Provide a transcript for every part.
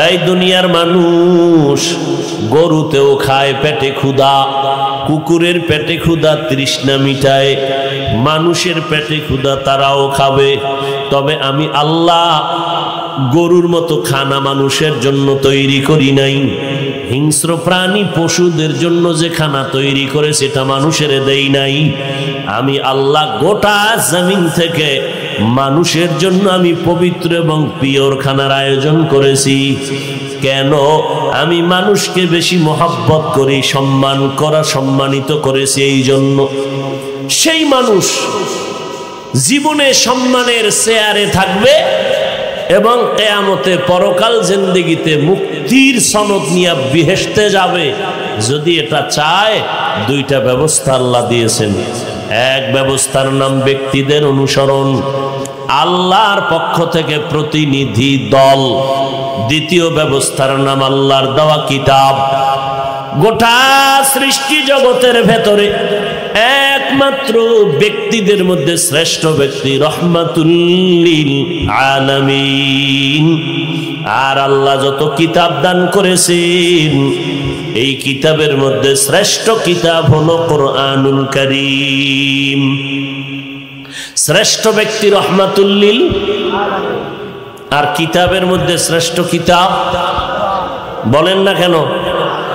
এই দুনিয়ার মানুষ গরুতেও খায় পেটে ক্ষুধা, কুকুরের পেটে ক্ষুধা তৃষ্ণা মিটায়, মানুষের পেটে ক্ষুধা তারাও খাবে। তবে আমি আল্লাহ গরুর মতো খানা মানুষের জন্য তৈরি করি নাই। হিংস্র প্রাণী পশুদের জন্য যে খানা তৈরি করে সেটা মানুষের দেই নাই। আমি আল্লাহ গোটা জমিন থেকে মানুষের জন্য আমি পবিত্র এবং পিওর খানার আয়োজন করেছি। কেন? আমি মানুষকে বেশি মহব্বত করি, সম্মানিত করেছি এই জন্য। সেই মানুষ জীবনে সম্মানের চেয়ারে থাকবে এবং কিয়ামতে পরকাল জিন্দেগিতে মুক্তির সনদ নিয়ে বেহেশতে যাবে। যদি এটা চায়, দুইটা ব্যবস্থা আল্লাহ দিয়েছেন। এক ব্যবস্থার নাম ব্যক্তিদের অনুসরণ, আল্লাহর পক্ষ থেকে প্রতিনিধি দল। দ্বিতীয় ব্যবস্থার নাম আল্লাহর দেওয়া কিতাব। গোটা সৃষ্টি জগতের ভেতরে একমাত্র ব্যক্তিদের মধ্যে শ্রেষ্ঠ ব্যক্তি রহমাতুল লিল আলামিন। আর আল্লাহ যত কিতাব দান করেছেন, এই কিতাবের মধ্যে শ্রেষ্ঠ কিতাব হলো কোরআনুল কারীম। শ্রেষ্ঠ ব্যক্তি রহমাতুল লিল আলামিন। আর কিতাবের মধ্যে শ্রেষ্ঠ কিতাব বলেন না কেন?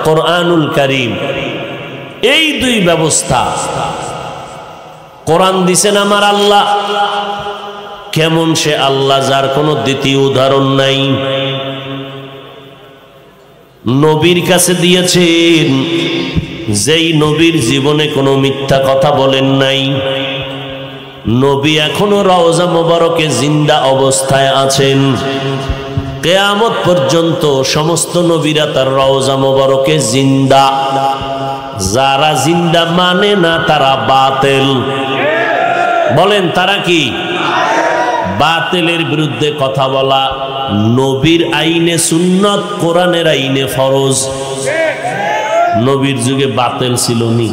কোরআনুল কারীম। এই দুই ব্যবস্থা কোরআন দিছেন আমার আল্লাহ। কেমন সে আল্লাহ যার কোনো দ্বিতীয় উদাহরণ নাই। নবীর কাছে দিয়েছেন, যেই নবীর জীবনে কোনো মিথ্যা কথা বলেন নাই। নবী এখনো রওজা মোবারকে জিন্দা অবস্থায় আছেন। কিয়ামত পর্যন্ত সমস্ত নবীরা তার রওজা মোবারকে জিন্দা। যারা জিন্দা মানে না তারা বাতিল। বলেন তারা কি? বাতিলের বিরুদ্ধে কথা বলা নবীর আইনে সুন্নত, কোরআনের আইনে ফরজ। নবীর যুগে বাতিল ছিল নি?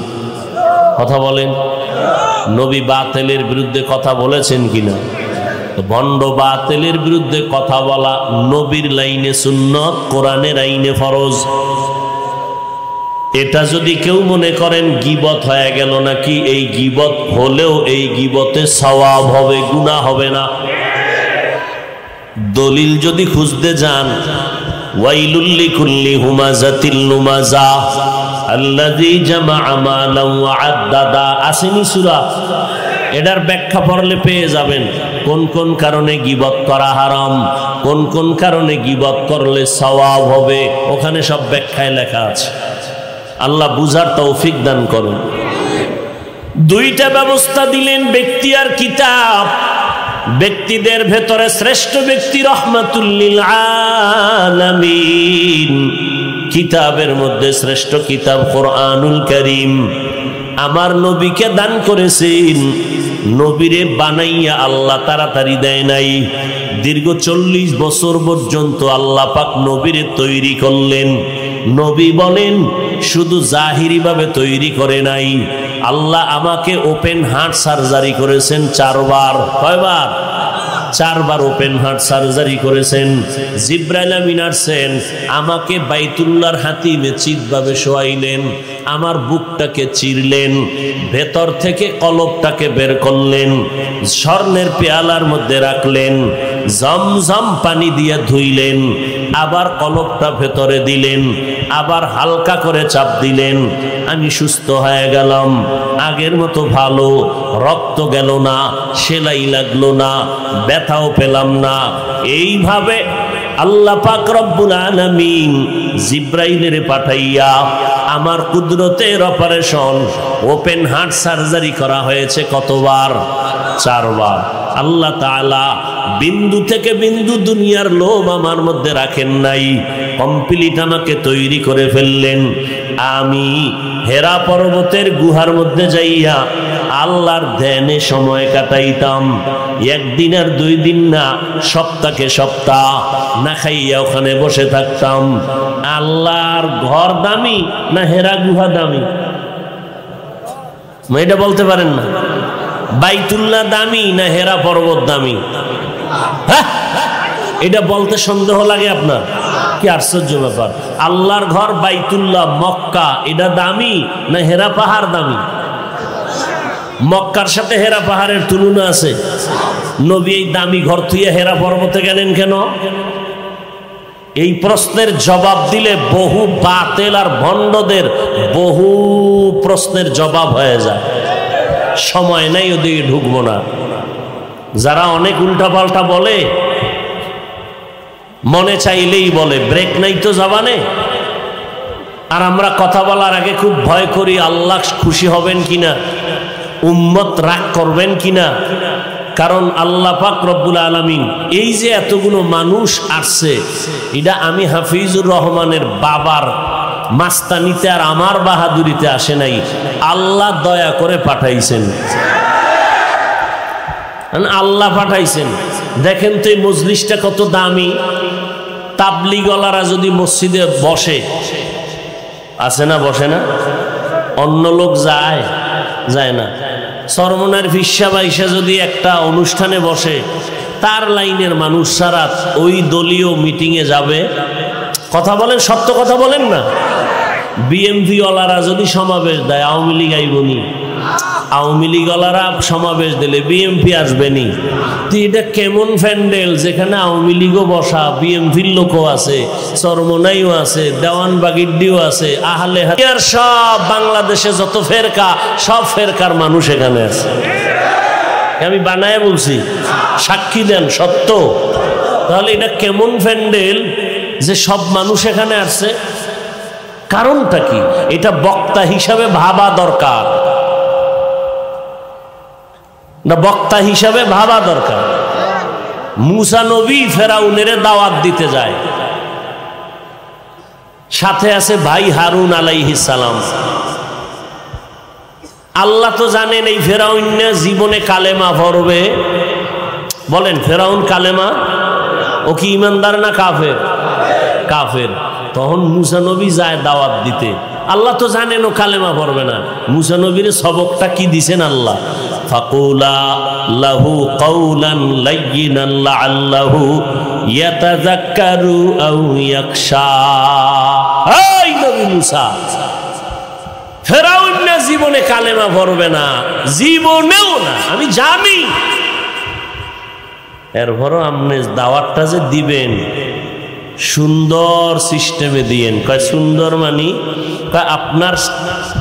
কথা বলেন। নবী বাতিলের বিরুদ্ধে কথা বলেছেন কিনা? ভণ্ড বাতিলের বিরুদ্ধে কথা বলা নবীর লাইনে সুন্নত, কোরআনের আইনে ফরজ। এটা যদি কেউ মনে করেন গীবত হয়ে গেল নাকি, এই গীবত হলেও এই গীবতে সওয়াব হবে, গুনাহ হবে না। দলিল যদি খুঁজতে যান, ওয়াইলুল লিকুল্লি হুমাযাতিল লুমাযা আল্লাযী জামাআ মালান ওয়া আদ্দাদা। আসেনি সূরা? এটার ব্যাখ্যা পড়লে পেয়ে যাবেন কোন কোন কারণে গীবত করা হারাম, কোন কোন কারণে গীবত করলে সওয়াব হবে। ওখানে সব ব্যাখ্যায় লেখা আছে। আল্লাহ বুঝার তৌফিক দান করুন। দুইটা ব্যবস্থা দিলেন, ব্যক্তি আর কিতাব। ব্যক্তিদের ভেতরে শ্রেষ্ঠ ব্যক্তি রহমাতুল লিল আলামিন। কিতাবের মধ্যে শ্রেষ্ঠ কিতাব কোরআনুল কারীম। আমার নবীকে দান করেছেন। নবীরে বানাইয়া আল্লাহ তাড়াতাড়ি দেয় নাই। দীর্ঘ 40 বছর পর্যন্ত আল্লাহ পাক নবীরে তৈরি করলেন। নবী বলেন শুধু জাহিরি ভাবে তৈরি করে নাই, আল্লাহ আমাকে ওপেন হার্ট সার্জারি করেছেন 4 বার। কয়বার? 4 বার ওপেন হার্ট সার্জারি করেছেন। জিব্রাইল আমিন আসছেন, আমাকে বাইতুল্লাহর হাতিমে চিৎভাবে শোয়াইলেন, আমার বুকটাকে চিরলেন, ভেতর থেকে কলবটাকে বের করলেন, স্বর্ণের পেয়ালার মধ্যে রাখলেন, জমজম পানি দিয়ে ধুইলেন, আবার কলবটা ভেতরে দিলেন, আবার হালকা করে চাপ দিলেন। আমি সুস্থ হয়ে গেলাম, আগের মতো ভালো, রক্ত গেল না, সেলাই লাগলো না, ব্যথাও পেলাম না। এইভাবে আল্লাহ পাক রব্বুল আলামিন জিব্রাইলের পাঠাইয়া আমার কুদরতের অপারেশন ওপেন হার্ট সার্জারি করা হয়েছে কতবার? 4 বার। আল্লাহ তাআলা বিন্দু থেকে বিন্দু দুনিয়ার লোভ আমার মধ্যে রাখেন নাই, কমপ্লিট আমাকে তৈরি করে ফেললেন। আমি হেরা পর্বতের গুহার মধ্যে যাইয়া আল্লাহর ধ্যানে সময় কাটাইতাম। 1 দিন আর 2 দিন না, সপ্তাহে সপ্তাহ না খাইয়া ওখানে বসে থাকতাম। আল্লাহর ঘর দামি না হেরা গুহা দামি? এটা বলতে পারেন না? বাইতুল্লাহ দামি না হেরা পর্বত দামি? হ্যাঁ, এটা বলতে সন্দেহ লাগে আপনার? কি আশ্চর্য ব্যাপার! আল্লাহর ঘর বাইতুল্লাহ মক্কা এটা দামি না হেরা পাহাড় দামি? মক্কার সাথে হেরা পাহাড়ের তুলনা আছে? নবী এই দামি ঘর থুয়ে হেরা পর্বতে গেলেন কেন? এই প্রশ্নের জবাব দিলে বহু বাতেল আর ভণ্ডদের বহু প্রশ্নের জবাব হয়ে যায়। সময় নাই, ওদিকে ঢুকবো না। যারা অনেক উল্টাপাল্টা বলে, মনে চাইলেই বলে, ব্রেক নাই তো জবানে। আর আমরা কথা বলার আগে খুব ভয় করি আল্লাহ খুশি হবেন কিনা, উম্মত রাগ করবেন কিনা। কারণ আল্লাহ পাক রব্বুল আলামিন এই যে এতগুলো মানুষ আসছে, এটা আমি হাফিজুর রহমানের বাবার মাস্তানিতে আর আমার বাহাদুরিতে আসে নাই, আল্লাহ দয়া করে পাঠাইছেন। আল্লাহ পাঠাইছেন। দেখেন তো এই মজলিসটা কত দামি। তাবলিগলারা যদি মসজিদে বসে, আছে না, বসে না? অন্য লোক যায়? যায় না। সরমনার ফিসা বাইসা যদি একটা অনুষ্ঠানে বসে, তার লাইনের মানুষ সারা ওই দলীয় মিটিংয়ে যাবে? কথা বলেন, সত্য কথা বলেন না। বিএমপি ওয়ালারা যদি সমাবেশ দেয়, আওয়ামী লীগ আইবনি? আওয়ামী লীগ ওয়ালারা সমাবেশ দিলে বিএমপি আসবেনি? তো এটা কেমন প্যান্ডেল যেখানে আওয়ামী লীগও বসা, বিএমপির লোকও আছে, চরমনাইও আছে, দেওয়ানবাগিরডিও আছে, আহলে হাদিস সব বাংলাদেশে যত ফেরকা, সব ফেরকার মানুষ এখানে আছে। আমি বানায় বলছি, সাক্ষী দেন সত্য। তাহলে এটা কেমন প্যান্ডেল যে সব মানুষ এখানে আসছে? কারণটা কি? এটা বক্তা হিসাবে ভাবা দরকার না? বক্তা হিসাবে ভাবা দরকার। মুসা নবী ফেরাউনের দাওয়াত দিতে যায়, সাথে আছে ভাই হারুন আলাইহিস সালাম। আল্লাহ তো জানেন এই ফেরাউন জীবনে কালেমা পড়বে। বলেন, ফেরাউন কালেমা? ও কি ইমানদার না কাফের? কাফের। তখন মুসা নবী যায় দাওয়াত দিতে। আল্লাহ তো জানেন ও কালেমা পড়বে না। মুসা নবীর সবকটা কি দিছেন আল্লাহ? ফাকুলা লাহু কাওলান লাইয়িনান লাআল্লাহু ইয়াতাযাক্কারু আও ইয়াখশা। এই নবী মুসা, ফেরাউন না জীবনে কালেমা পড়বে না, জীবনেও না, আমি জানি। এরপরও আপনি দাওয়াতটা যে দিবেন সুন্দর সিস্টেমে দিয়েন। কয় সুন্দর মানি? কয় আপনার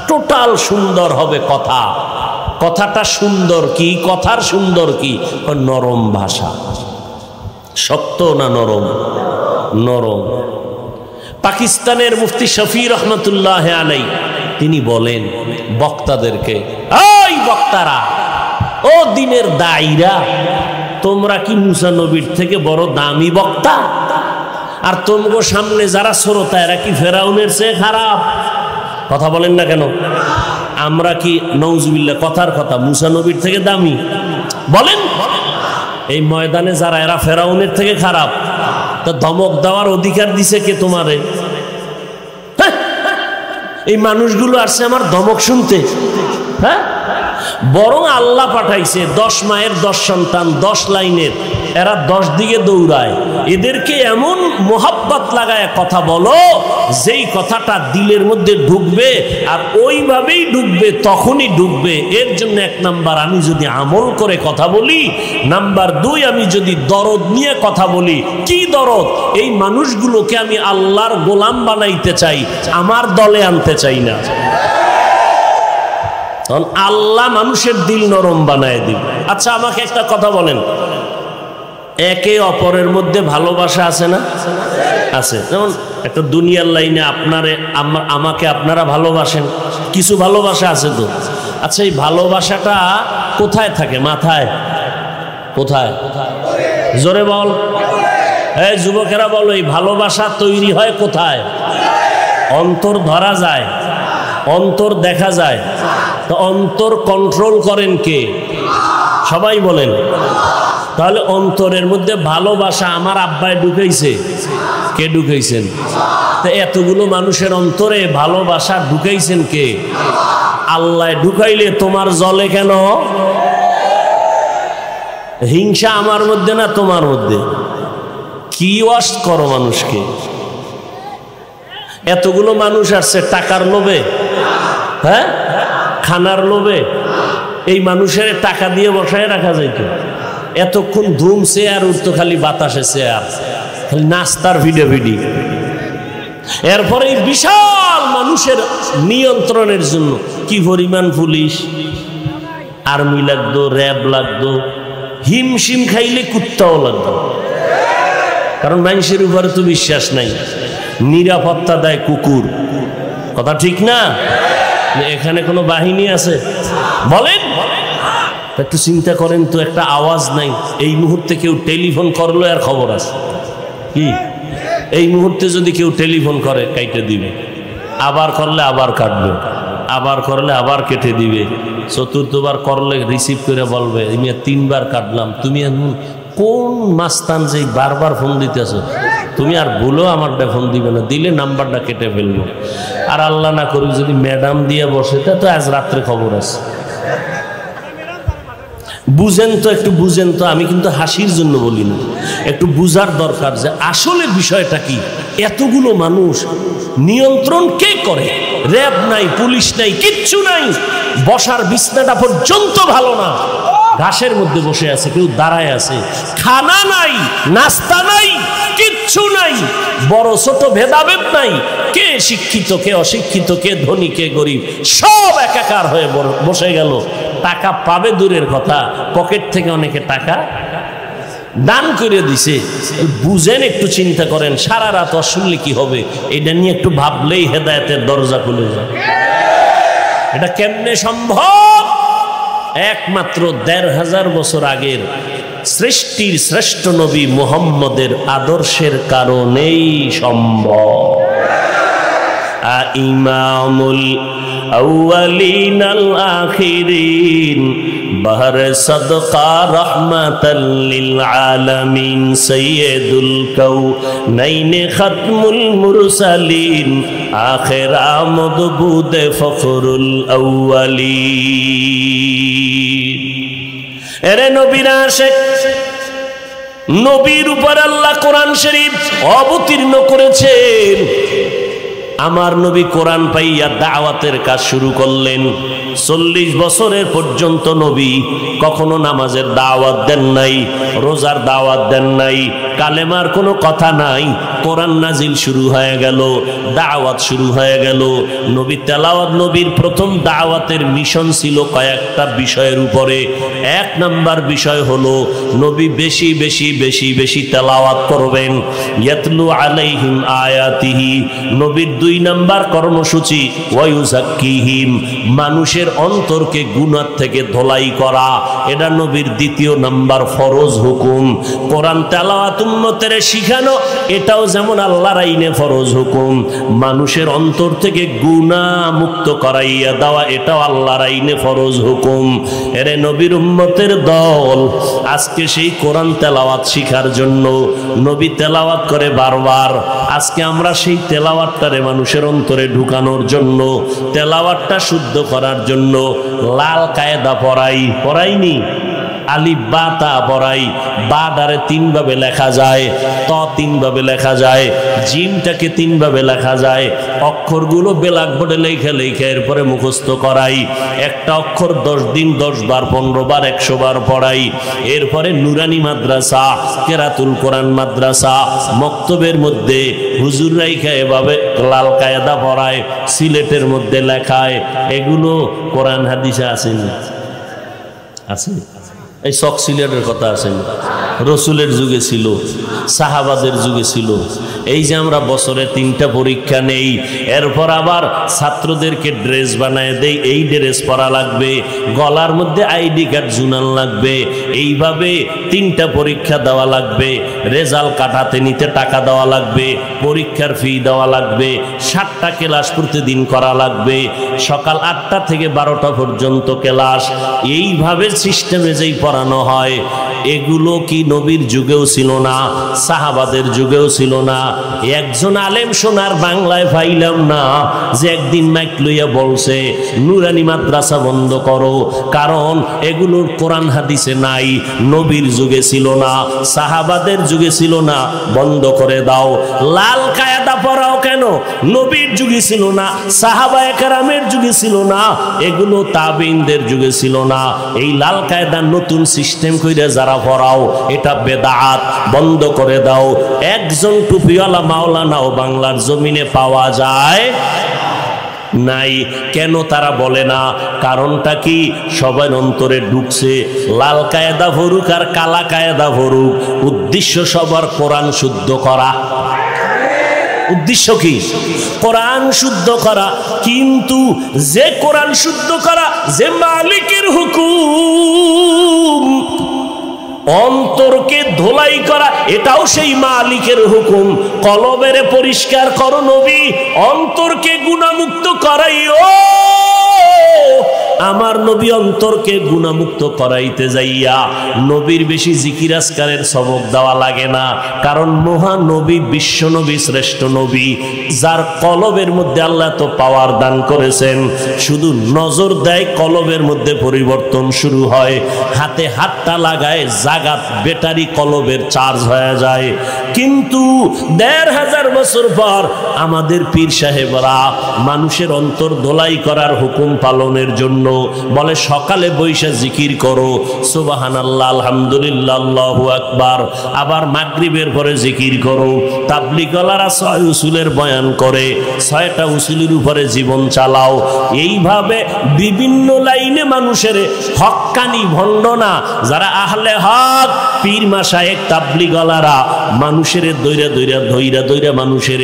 টোটাল সুন্দর হবে কথা। কথাটা সুন্দর কি? কথার সুন্দর কি? নরম ভাষা। শক্ত না নরম? নরম। পাকিস্তানের মুফতি শফি রহমতুল্লাহ আলাই তিনি বলেন বক্তাদেরকে, এই বক্তারা, ও দিনের দায়ীরা, তোমরা কি মুসা নবীর থেকে বড় দামি বক্তা? আর তোমগো সামনে যারা শ্রোতা, এরা কি ফেরাউনের চেয়ে খারাপ? কথা বলেন না কেন? আমরা কি নউজুবিল্লাহ, কথার কথা, মুসা নবীর থেকে দামি? বলেন। এই ময়দানে যারা, এরা ফেরাউনের থেকে খারাপ? তা ধমক দেওয়ার অধিকার দিছে কে তোমারে? এই মানুষগুলো আসছে আমার ধমক শুনতে। হ্যাঁ, বরং আল্লাহ পাঠাইছে 10 মায়ের 10 সন্তান, 10 লাইনের, এরা 10 দিকে দৌড়ায়। এদেরকে এমন মোহাব্বত লাগায় কথা বলো, যেই কথাটা দিলের মধ্যে ঢুকবে আর ওইভাবেই ঢুকবে, তখনই ঢুকবে। এর জন্য 1 নাম্বার, আমি যদি আমল করে কথা বলি। নাম্বার 2, আমি যদি দরদ নিয়ে কথা বলি। কি দরদ? এই মানুষগুলোকে আমি আল্লাহর গোলাম বানাইতে চাই, আমার দলে আনতে চাই না। তখন আল্লাহ মানুষের দিল নরম বানায় দিবে। আচ্ছা, আমাকে একটা কথা বলেন, একে অপরের মধ্যে ভালোবাসা আছে না? আছে। যেমন একটা দুনিয়ার লাইনে আমাকে আপনারা ভালোবাসেন, কিছু ভালোবাসা আছে তো। আচ্ছা, এই ভালোবাসাটা কোথায় থাকে? মাথায়? কোথায়? জোরে বল। এই যুবকেরা বলো, এই ভালোবাসা তৈরি হয় কোথায়? অন্তর ধরা যায়, অন্তর দেখা যায়। তো অন্তর কন্ট্রোল করেন কে? সবাই বলেন। তাহলে অন্তরের মধ্যে ভালোবাসা আমার আব্বায় ঢুকাইছে, কে ঢুকাইছেন? তো এতগুলো মানুষের অন্তরে ভালোবাসা ঢুকাইছেন কে? আল্লাহ ঢুকাইলে তোমার জলে কেন? হিংসা আমার মধ্যে না তোমার মধ্যে? কি ওয়াশ করো মানুষকে? এতগুলো মানুষ আসছে টাকার লোভে, হ্যাঁ, খানার লোভে? এই মানুষের টাকা দিয়ে বসায় রাখা যাইত? এতক্ষণ ধুম চেয়ার উঠতো, খালি বাতাসে চেয়ার, খালি নাস্তার ভিডিও। এরপরে এই বিশাল মানুষের নিয়ন্ত্রণের জন্য কি পরিমাণ পুলিশ, আর্মি লাগতো, র্যাব লাগতো, হিমশিম খাইলে কুত্তাও লাগতো। কারণ মানুষের উপরে তো বিশ্বাস নাই, নিরাপত্তা দেয় কুকুর। কথা ঠিক না? এখানে কোনো বাহিনী আছে বলেন? একটু চিন্তা করেন তো, একটা আওয়াজ নাই। এই মুহূর্তে কেউ টেলিফোন করলো আর খবর আছে কি? এই মুহূর্তে যদি কেউ টেলিফোন করে কাইটে দিবে, আবার করলে আবার কাটবে, আবার করলে আবার কেটে দিবে, চতুর্থবার করলে রিসিভ করে বলবে আমি 3 বার কাটলাম। তুমি এখন কোন মাস্তান যে বারবার ফোন দিতেছ? তুমি আর ভুলো আমারটা ফোন দিবে না, দিলে নাম্বারটা কেটে ফেলবো। আর আল্লাহ না করুক যদি ম্যাডাম দিয়ে বসে, তা তো আজ রাত্রে খবর আছে। বুঝেন তো, একটু বুঝেন তো। আমি কিন্তু হাসির জন্য বলি না, একটু বুঝার দরকার যে আসলে বিষয়টা কি। এতগুলো মানুষ নিয়ন্ত্রণ কে করে? র্যাব নাই, পুলিশ নাই, কিচ্ছু নাই। বসার বিছনাটা পর্যন্ত ভালো না, ঘাসের মধ্যে বসে আছে, কেউ দাঁড়ায় আছে। খানা নাই, নাস্তা নাই, কিচ্ছু নাই। বড় ছোট ভেদাভেদ নাই। কে শিক্ষিত, কে অশিক্ষিত, কে ধনী, কে গরিব, সব একাকার হয়ে বসে গেল। টাকা পাবে দূরের কথা, পকেট থেকে অনেকে টাকা দান করে দিছে। বুঝেন, একটু চিন্তা করেন, সারা রাত অশুনলে কি হবে? এটা নিয়ে একটু ভাবলেই হেদায়েতের দরজা খুলে যায়। এটা কেমনে সম্ভব? একমাত্র 1500 বছর আগের সৃষ্টির শ্রেষ্ঠ নবী মুহাম্মদের আদর্শের কারণেই সম্ভব। ইমামুল আউয়ালিন আল আখিরিন বাহর সদকা রহমাতাল লিল আলামিন সাইয়্যিদুল কাউনাইন খাতমুল মুরসালিন আখির আমদবুদ ফখরুল আউয়ালিন। এরে নবীর আশিক, নবীর উপর আল্লাহ কোরআন শরীফ অবতীর্ণ করেছেন। আমার নবী কোরআন পাইয়া দাওয়াতের কাজ শুরু করলেন। 40 বছরের পর্যন্ত নবী কখনো নামাজের দাওয়াত দেন নাই, রোজার দাওয়াত দেন নাই, কালেমার কোনো কথা নাই। কোরআন নাজিল শুরু হয়ে গেল, দাওয়াত শুরু হয়ে গেল। নবী তেলাওয়াত, নবীর প্রথম দাওয়াতের মিশন ছিল কয়েকটা বিষয়ের উপরে। 1 নাম্বার বিষয় হলো নবী বেশি বেশি বেশি বেশি তেলাওয়াত করবেন। ইয়াতলু আলাইহিম আয়াতিহি। নবীর 2 নাম্বার কর্মসূচি ওয়ায়ুযাক্কিহিম, মানুষের অন্তরকে গুনাহ থেকে ধোলাই করা। এটা নবীর 2 নাম্বার ফরজ হুকুম। কোরআন তেলাওয়াত উম্মতের শিখানো, এটাও যেমন আল্লাহর আইনে ফরজ হুকুম। মানুষের অন্তর থেকে গুনাহ মুক্ত করাইয়া দেওয়া, এটাও আল্লাহর আইনে ফরজ হুকুম। এরে নবীর উম্মতের দল আজকে সেই কোরআন তেলাওয়াত শিখার জন্য নবী তেলাওয়াত করে বারবার। আজকে আমরা সেই তেলাওয়াতটারে মানুষের অন্তরে ঢুকানোর জন্য, তেলাওয়াতটা শুদ্ধ করার জন্য লাল কায়দা পড়াইনি, আলিফ বা তা পড়াই। বা দ্বারে 3 ভাবে লেখা যায়, ত 3 ভাবে লেখা যায়, জিমটাকে 3 ভাবে লেখা যায়। অক্ষরগুলো ব্ল্যাকবোর্ডে লেখা এরপরে মুখস্থ করাই। একটা অক্ষর 10 দিন 10 বার 15 বার 100 বার পড়াই। এরপরে নুরানি মাদ্রাসা, কেরাতুল কোরআন মাদ্রাসা, মক্তবের মধ্যে হুজুর রাইখা এভাবে লাল কায়দা পড়ায়, সিলেটের মধ্যে লেখায়। এগুলো কোরআন হাদিসে আসেনি, আছে? এই চক সিলেটের কথা আছে, রসুলের যুগে ছিল, সাহাবাদের যুগে ছিল। এই যে আমরা বছরে 3টা পরীক্ষা নেই, এরপর আবার ছাত্রদেরকে ড্রেস বানায় দেই, এই ড্রেস পরা লাগবে, গলার মধ্যে আইডি কার্ড ঝুলান লাগবে, এইভাবে 3টা পরীক্ষা দেওয়া লাগবে, রেজাল্ট কাটাতে নিতে টাকা দেওয়া লাগবে, পরীক্ষার ফি দেওয়া লাগবে, 7টা ক্লাস প্রতিদিন করা লাগবে, সকাল 8টা থেকে 12টা পর্যন্ত ক্লাস। এইভাবে সিস্টেমে যেই পড়ানো হয়, এগুলো কি নবীর যুগেও ছিল না, সাহাবাদের যুগেও ছিল না। একজন আলেম শোনার বাংলায় পাইলাম না যে একদিন মাইক লইয়া বলছে নুরানি মাদ্রাসা বন্ধ করো, কারণ এগুলোর কোরআন হাদিসে নাই, নবীর যুগে ছিল না, সাহাবাদের যুগে ছিল না, বন্ধ করে দাও। লাল কায়দা পড়াও কেন? নবীর যুগে ছিল না, সাহাবায়ে কেরামের যুগে ছিল না, এগুলো তাবেঈনদের যুগে ছিল না। এই লাল কায়দা নতুন সিস্টেম কইরা যারা পড়াও, এটা বেদাত, বন্ধ করে দাও। একজন টুপিওয়ালা মাওলানাও বাংলার জমিনে পাওয়া যায় নাই। কেন তারা বলে না? কারণটা কি? সবার অন্তরে ঢুকছে লাল কায়দা ভরুক আর কালা কায়দা ভরুক, উদ্দেশ্য সবার কোরআন শুদ্ধ করা। উদ্দেশ্য কি? কোরআন শুদ্ধ করা। কিন্তু যে কোরআন শুদ্ধ করা, যে মালিকের হুকুম, অন্তরকে ধোলাই করা, এটাও সেই মালিকের হুকুম। কলবের পরিষ্কার করো নবী, অন্তরকে গুনাহমুক্ত করাইও। আমার নবী অন্তরকে গুনাহমুক্ত করাইতে যাইয়া নবীর বেশি জিকির আজকারের সবক দেওয়া লাগে না। কারণ মহান নবী, বিশ্ব নবী, শ্রেষ্ঠ নবী, যার কলবের মধ্যে আল্লাহ তো পাওয়ার দান করেছেন, শুধু নজর দেয় কলবের মধ্যে পরিবর্তন শুরু হয়। হাতে হাতটা লাগায়, জাগাত ব্যাটারি কলবের চার্জ হয়ে যায়। কিন্তু ১৫০০ বছর পর আমাদের পীর সাহেবরা মানুষের অন্তর ধোলাই করার হুকুম পালনের জন্য বলে সকালে বৈশা জিকির করো, সুবহানাল্লাহ, আলহামদুলিল্লাহ, আল্লাহু আকবার। আবার মাগরিবের পরে জিকির করো। তাবলীগওয়ালারা ৬ উসুলের বয়ান করে, ৬টা উসুলের উপরে জীবন চালাও। এইভাবে বিভিন্ন লাইনে মানুষের হক্কানি ভণ্ডনা, যারা আহলে হক, পীর মাশায়েখ, তাবলীগওয়ালারা মানুষের দইরা মানুষের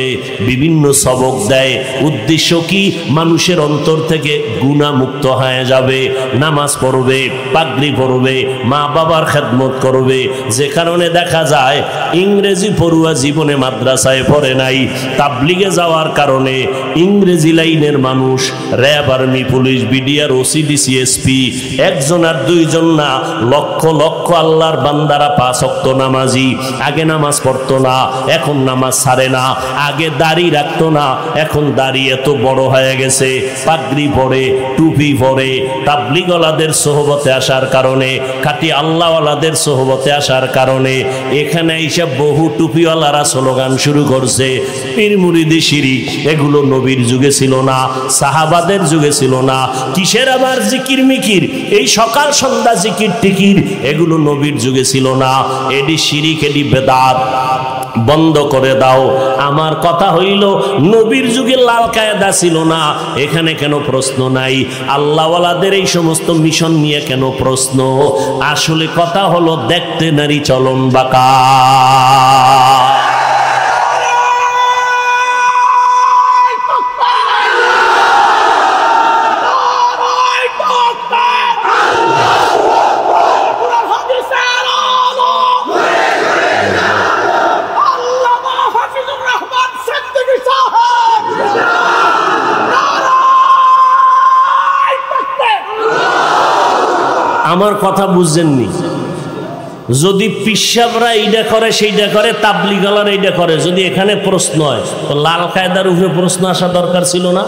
বিভিন্ন সবক দেয়। উদ্দেশ্য কি? মানুষের অন্তর থেকে গুনাহ মুক্ত হয়ে যাবে, নামাজ পড়বে, পাগড়ি পড়বে, মা বাবার খেদমত করবে। যে কারণে দেখা যায় ইংরেজি পড়ুয়া জীবনে মাদ্রাসায় পড়ে নাই, তাবলীগে যাওয়ার কারণে ইংরেজি লাইনের মানুষ, RAB, army, police, BDR, OC, DC, SP, একজন আর দুইজন না, লক্ষ লক্ষ আল্লাহর বান্দারা ৫ ওয়াক্ত নামাজি। আগে নামাজ পড়তো না, এখন নামাজ ছাড়ে না। আগে দাড়ি রাখতো না, এখন দাড়ি এত বড় হয়ে গেছে। পাগড়ি পরে, টুপি পরে, তাবলীগওয়ালাদের সোহবতে আসার কারণে, খাঁটি আল্লাহওয়ালাদের সোহবতে আসার কারণে এখানে এসে বহু টুপিওয়ালারা স্লোগান শুরু করছে, পীর মুরিদি শিরিক। এগুলো নবীর যুগে ছিল না, সাহাবাদের যুগে ছিল না। কিসের আবার জিকির মিকির, এই সকাল সন্ধ্যা জিকির টিকির, এগুলো নবীর যুগে ছিল না। এডি শিরিক, এডি বেদাত, বন্ধ করে দাও। আমার কথা হইল, নবীর যুগে লাল কায়দা ছিল না, এখানে কেন প্রশ্ন নাই? আল্লাহওয়ালাদের এই সমস্ত মিশন নিয়ে কেন প্রশ্ন? আসলে কথা হলো, দেখতে নারী চলন বাঁকা। আমার কথা বুঝছেননি? যদি পিসাবরা এইটা করে, সেইটা করে, তাবলীগওয়ালারা এইটা করে, যদি এখানে প্রশ্ন হয়, তো লাল কায়দার উপরে প্রশ্ন আসা দরকার ছিল না?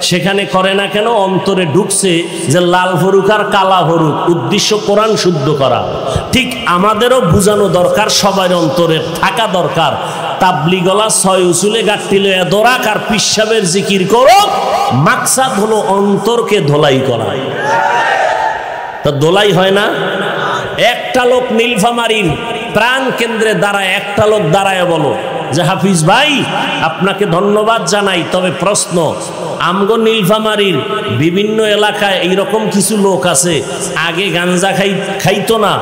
সেখানে করে না কেন? অন্তরে ঢুকছে যে লাল ভরুক আর কালা ভরুক, উদ্দেশ্য কোরআন শুদ্ধ করা। ঠিক আমাদেরও বুঝানো দরকার, সবার অন্তরে থাকা দরকার। তাবলীগওয়ালা ৬ উসুলে গাঁটটিলে দরাক আর পিসাবের জিকির করো, মাকসাদ হলো অন্তরকে ধোলাই করা। তা দোলাই হয় না? একটা লোক নীলফামারীর প্রাণ কেন্দ্রে দাঁড়ায়, একটা লোক দাঁড়ায় বলো যে হাফিজ ভাই আপনাকে ধন্যবাদ জানাই, তবে প্রশ্ন, আমগো নীলফামারীর বিভিন্ন এলাকায় এইরকম কিছু লোক আছে, আগে গাঞ্জা খাইতো না,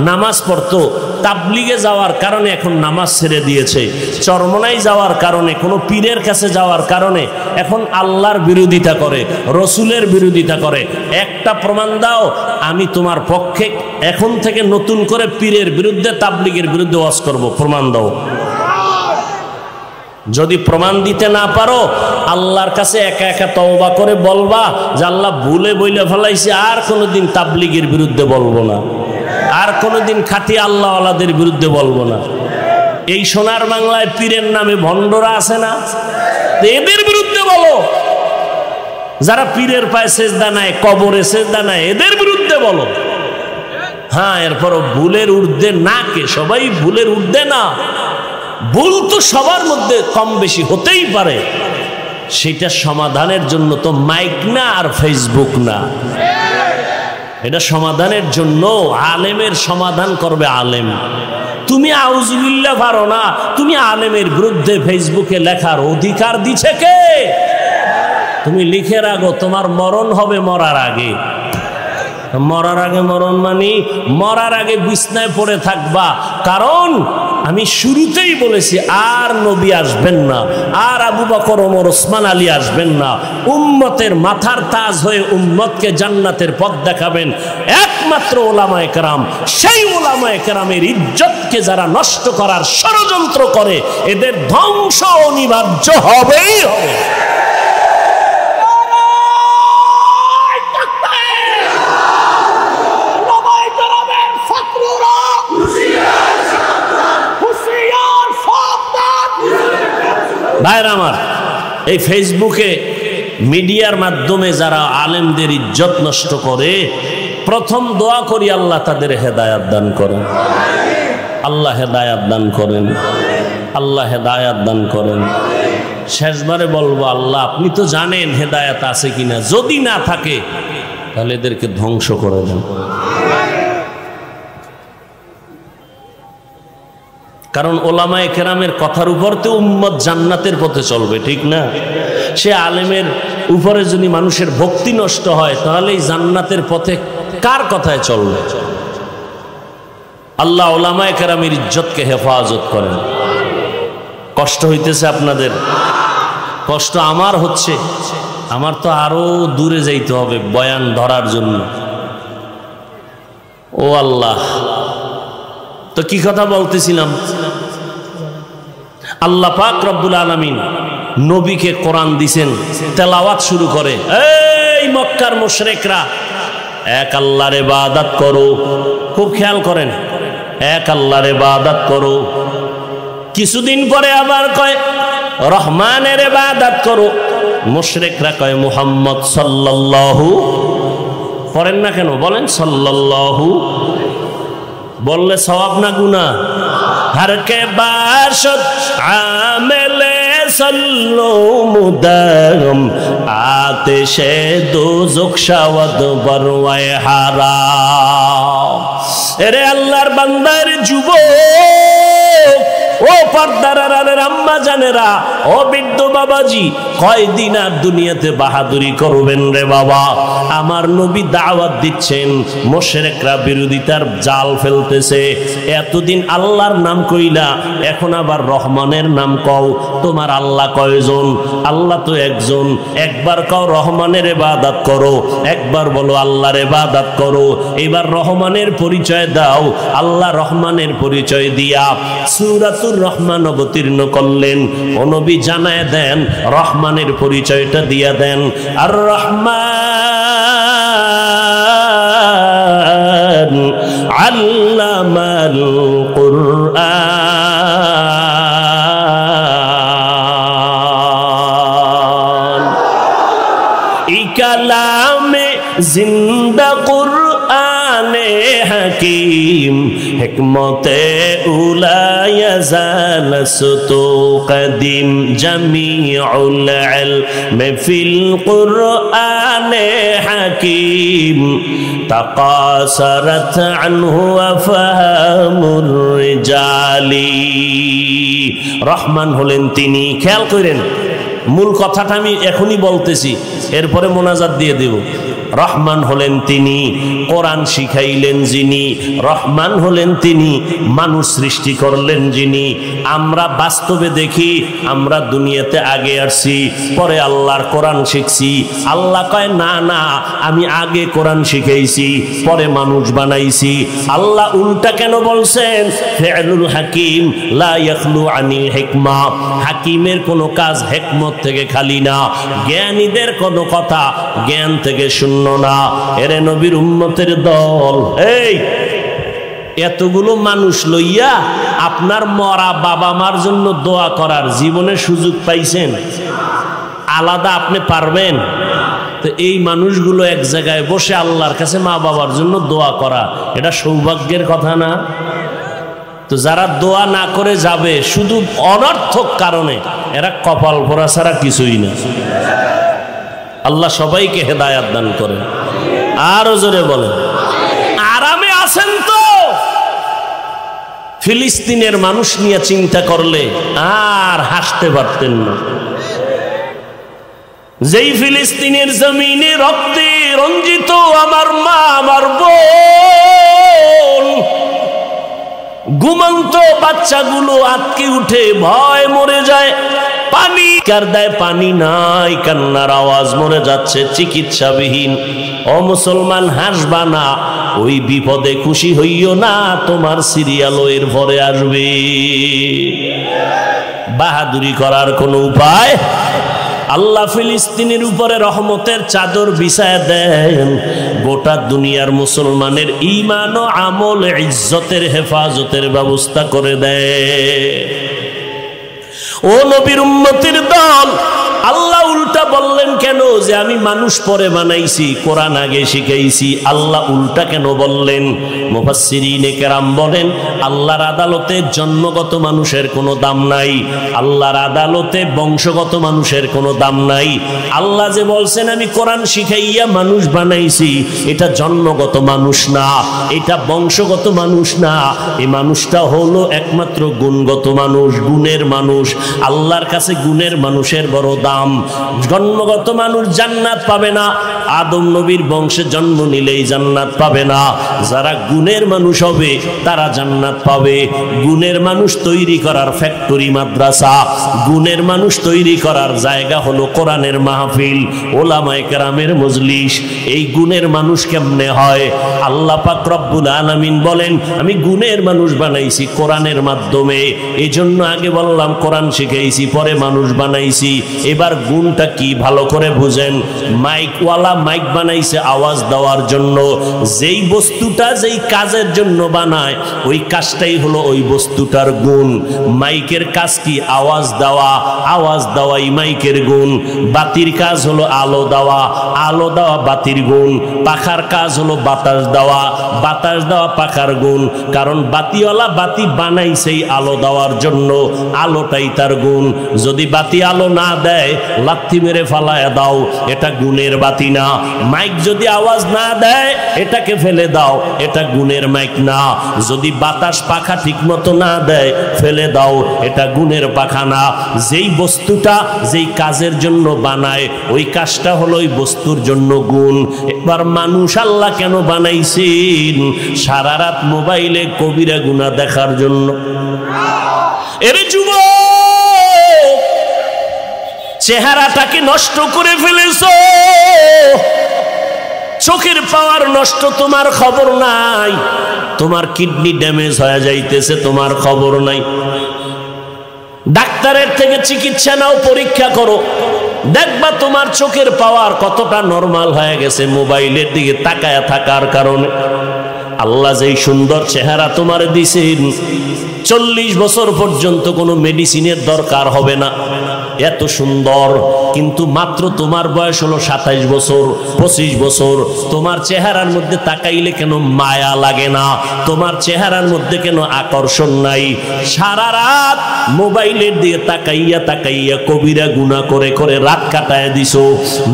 নামাজ পড়তো, তাবলীগে যাওয়ার কারণে এখন নামাজ ছেড়ে দিয়েছে, চরমনাই যাওয়ার কারণে, কোনো পীরের কাছে যাওয়ার কারণে এখন আল্লাহর বিরোধিতা করে, রসুলের বিরোধিতা করে। একটা প্রমাণ দাও, আমি তোমার পক্ষে এখন থেকে নতুন করে পীরের বিরুদ্ধে, তাবলীগের বিরুদ্ধে ওয়াজ করব, প্রমাণ দাও। যদি প্রমাণ দিতে না পারো, আল্লাহর কাছে একা একা তওবা করে বলবা যে আল্লাহ ভুলে বইলে ফেলাইছে, আর কোনোদিন তাবলীগের বিরুদ্ধে বলবো না, আর কোনোদিন খাঁটি আল্লাহওয়ালাদের বিরুদ্ধে বলবো না। এই সোনার বাংলায় পীরের নামে ভণ্ডরা আছে না, এদের বিরুদ্ধে বলো। যারা পীরের পায়ে সেজদা নেয়, কবরে সেজদা নেয়, এদের বিরুদ্ধে বলো। হ্যাঁ, এরপরও ভুলের ঊর্ধ্বে না কে? সবাই ভুলের ঊর্ধ্বে না। ভুল তো সবার মধ্যে কম বেশি হতেই পারে, সেটা সমাধানের জন্য তো মাইক না আর ফেসবুক না, এটা সমাধানের জন্য আলেমের সমাধান করবে আলেম। তুমি আউযুবিল্লাহ পারো না, তুমি আলেমের বিরুদ্ধে ফেসবুকে লেখার অধিকার দিছে কে? তুমি লিখে রাখো, তোমার মরণ হবে মরার আগে। মরার আগে মরণ মানি মরার আগে বিছনায় পড়ে থাকবা, কারণ আমি শুরুতেই বলেছি আর নবী আসবেন না, আর আবু বকর ওমর ওসমান আলী আসবেন না। উম্মতের মাথার তাজ হয়ে উম্মতকে জান্নাতের পথ দেখাবেন একমাত্র ওলামায়ে কেরাম। সেই ওলামায়ে কেরামের ইজ্জতকে যারা নষ্ট করার ষড়যন্ত্র করে, এদের ধ্বংস অনিবার্য হবেই হবে। ভাইরা আমার, এই ফেসবুকে মিডিয়ার মাধ্যমে যারা আলেমদের ইজ্জত নষ্ট করে, প্রথম দোয়া করি আল্লাহ তাদের হেদায়াত দান করেন, আল্লাহ হেদায়াত দান করেন, আল্লাহ হেদায়াত দান করেন। শেষবারে বলবো, আল্লাহ আপনি তো জানেন হেদায়াত আছে কিনা, যদি না থাকে তাহলে এদেরকে ধ্বংস করে দেন। কারণ ওলামায়ে কেরামের কথার উপর তো উম্মত জান্নাতের পথে চলবে, ঠিক না? সে আলেমের উপরে যদি মানুষের ভক্তি নষ্ট হয়, তাহলে এই জান্নাতের পথে কার কথায় চলবে? আল্লাহ ওলামায়ে কেরামের ইজ্জতকে হেফাজত করেন। কষ্ট হইতেছে আপনাদের, কষ্ট আমার হচ্ছে, আমার তো আরো দূরে যাইতে হবে বয়ান ধরার জন্য। ও আল্লাহ, তো কি কথা বলতেছিলাম? আল্লাহ পাক রব্বুল আলামিন নবীকে কোরআন দিছেন, তেলাওয়াত শুরু করে, এই মক্কার মুশরিকরা এক আল্লাহর ইবাদত করো। খুব খেয়াল করেন, এক আল্লাহর ইবাদত করো। কিছুদিন পরে আবার কয় রহমানের ইবাদত করো। মুশরিকরা কয় মুহাম্মদ সাল্লাল্লাহু, পড়েন না কেন? বলেন সাল্লাল্লাহু, বললে সওয়াব না গুনাহ? हर के बाशत आमेले सल्लो मुदम आतिशे दोज़ख शवद बरवाए हाराम। एरे अल्लाहर बंदार जुबक ও পর্দার আম্মা জানেরা, ও বৃদ্ধ বাবাজি, কয়দিন আর দুনিয়াতে বাহাদুরি করবেন রে বাবা? আমার নবী দাওয়াত দিচ্ছেন, মুশরিকরা বিরোধিতার জাল ফেলতেছে। এতদিন আল্লাহর নাম কইলা, এখন আবার রহমানের নাম কও। তোমার আল্লাহ কয়জন? আল্লাহ তো একজন। একবার কও রহমানের ইবাদত করো, একবার বলো আল্লাহর ইবাদত করো। এবার রহমানের পরিচয় দাও। আল্লাহ রহমানের পরিচয় দিয়া সূরাতুর রহমান অবতীর্ণ করলেন। ও নবী জানায় দেন, রহমানের পরিচয়টা দিয়া দেন। আর রহমান আল্লামাল কুরআন, এই কালামে জিন্দা কুরআনে হাকিম, হিকমতে উলা ইয়াজাল সুতু কদিম, জামিউল ইলম ফিল কুরআনে হাকিম, তাকাসারাত আনহু আফহামুর রিজালি। রহমান হলেন তিনি। খেয়াল করেন, মূল কথাটা আমি এখনই বলতেছি, এরপরে মোনাজাত দিয়ে দেব। রহমান হলেন তিনি, কোরআন শিখাইলেন যিনি। রহমান হলেন তিনি, মানুষ সৃষ্টি করলেন যিনি। আমরা বাস্তবে দেখি, আমরা দুনিয়াতে আগে আসছি, পরে আল্লাহর কোরআন শিখছি। আল্লাহ কয় না না, আমি আগে কোরআন শিখাইছি, পরে মানুষ বানাইছি। আল্লাহ উল্টা কেন বলছেন? ফিআলুল হাকিম লা ইয়াখলু আনিল হিকমা। হাকিমের কোনো কাজ হিকমত থেকে খালি না, জ্ঞানীদের কোনো কথা জ্ঞান থেকে শূন্য না। এরে নবীর উম্মতের দল, এই এতগুলো মানুষ লইয়া আপনার মরা বাবা মার জন্য দোয়া করার জীবনে সুযোগ পাইছেন? আলাদা আপনি পারবেন? তো এই মানুষগুলো এক জায়গায় বসে আল্লাহর কাছে মা বাবার জন্য দোয়া করা, এটা সৌভাগ্যের কথা না? তো যারা দোয়া না করে যাবে শুধু অনর্থক কারণে, এরা কপাল পোড়া ছাড়া কিছুই না। আল্লাহ সবাইকে হেদায়াত দান করেন। আরো জোরে বলেন। আরামে আছেন তো? ফিলিস্তিনের মানুষ নিয়ে চিন্তা করলে আর হাসতে পারতেন না। যেই ফিলিস্তিনের জমিনে রক্তে রঞ্জিত আমার মা, আমার বোন, ঘুমন্ত বাচ্চাগুলো আটকে উঠে ভয় মরে যায়, পানি কার দেয়, পানি নাই, কান্নার আওয়াজ, মরে যাচ্ছে চিকিৎসাবিহীন। ও মুসলমান, হাসবা না, ওই বিপদে খুশি হইও না, তোমার সিরিয়ালও এর পরে আসবে। বাহাদুরি করার কোনো উপায়? আল্লাহ ফিলিস্তিনের উপরে রহমতের চাদর বিছায়া দেন, গোটা দুনিয়ার মুসলমানের ঈমান ও আমল ইজ্জতের হেফাজতের ব্যবস্থা করে দেয়। ও নবীর উম্মতের দল, আল্লাহ উল্টা বললেন কেন যে আমি মানুষ পরে বানাইছি, কোরআন আগে শিখাইছি? আল্লাহ উল্টা কেন বললেন? মুফাসসিরিনে কেরাম বলেন, আল্লাহর আদালতে জন্মগত মানুষের কোনো দাম নাই, আল্লাহর আদালতে বংশগত মানুষের কোনো দাম নাই। আল্লাহ যে বলছেন আমি কোরআন শিখাইয়া মানুষ বানাইছি, এটা জন্মগত মানুষ না, এটা বংশগত মানুষ না, এই মানুষটা হলো একমাত্র গুণগত মানুষ, গুণের মানুষ। আল্লাহর কাছে গুণের মানুষের বড় দাম। জন্মগত মানুষ জান্নাত পাবে না, আদম নবীর বংশে জন্ম নিলেই জান্নাত পাবে না। যারা গুণের মানুষ হবে তারা জান্নাত পাবে। গুণের মানুষ তৈরি করার ফ্যাক্টরি মাদ্রাসা, গুণের মানুষ তৈরি করার জায়গা হলো কোরআনের মাহফিল, ওলামায়ে কেরামের মজলিস। এই গুণের মানুষ কেমনে হয়? আল্লাহ পাক রব্বুল আলামিন বলেন আমি গুণের মানুষ বানাইছি কোরআনের মাধ্যমে। এজন্য আগে বললাম কোরআন শিখাইছি, পরে মানুষ বানাইছি। এবার গুণটা কি ভালো করে বুঝেন। মাইকওয়ালা মাইক বানাইছে আওয়াজ দেওয়ার জন্য। যেই বস্তুটা যেই কাজের জন্য বানায়, ওই কাজটাই হলো ওই বস্তুটার গুণ। মাইকের কাজ কি? আওয়াজ দেওয়া, আওয়াজ দেওয়াই মাইকের গুণ। বাতির কাজ হলো আলো দেওয়া, আলো দেওয়া বাতির গুণ। পাখার কাজ হলো বাতাস দেওয়া, বাতাস দেওয়া পাখার গুণ। কারণ বাতিওয়ালা বাতি বানাইছেই আলো দেওয়ার জন্য, আলোটাই তার গুণ। যদি বাতি আলো না দেয়, লাথি মেরে ফালায় দাও, এটা গুণের বাতি না। মাইক যদি আওয়াজ না দেয়, এটাকে ফেলে দাও, এটা গুণের মাইক না। যদি বাতাস পাখা ঠিক মতো না দেয়, ফেলে দাও, এটা গুণের পাখা না। যেই বস্তুটা যেই কাজের জন্য বানায়, ওই কাজটা হলো ওই বস্তুর জন্য গুণ। এবার মানুষ আল্লাহ কেন বানাইছেন? সারা রাত মোবাইলে কবিরা গুনাহ দেখার জন্য। এরে যুবক, চেহারাটাকে নষ্ট করে ফেলেছো, চোখের পাওয়ার নষ্ট, তোমার খবর নাই। তোমার কিডনি ড্যামেজ হয়ে যাইতেছে, তোমার খবর নাই। ডাক্তারের থেকে চিকিৎসা নাও, পরীক্ষা করো, দেখবা তোমার চোখের পাওয়ার কতটা নরমাল হয়ে গেছে মোবাইলের দিকে তাকায়া থাকার কারণে। আল্লাহ যেই সুন্দর চেহারা তোমার দিছেন, 40 বছর পর্যন্ত কোনো মেডিসিনের দরকার হবে না, এত সুন্দর। কিন্তু মাত্র তোমার বয়স হলো 27 বছর, 25 বছর। তোমার চেহারার মধ্যে তাকাইলে কেন মায়া লাগে না? তোমার চেহারার মধ্যে কেন আকর্ষণ নাই? সারা রাত মোবাইলের দিকে তাকাইয়া তাকাইয়া কবিরা গুনাহ করে করে রাত কাটায় দিছো।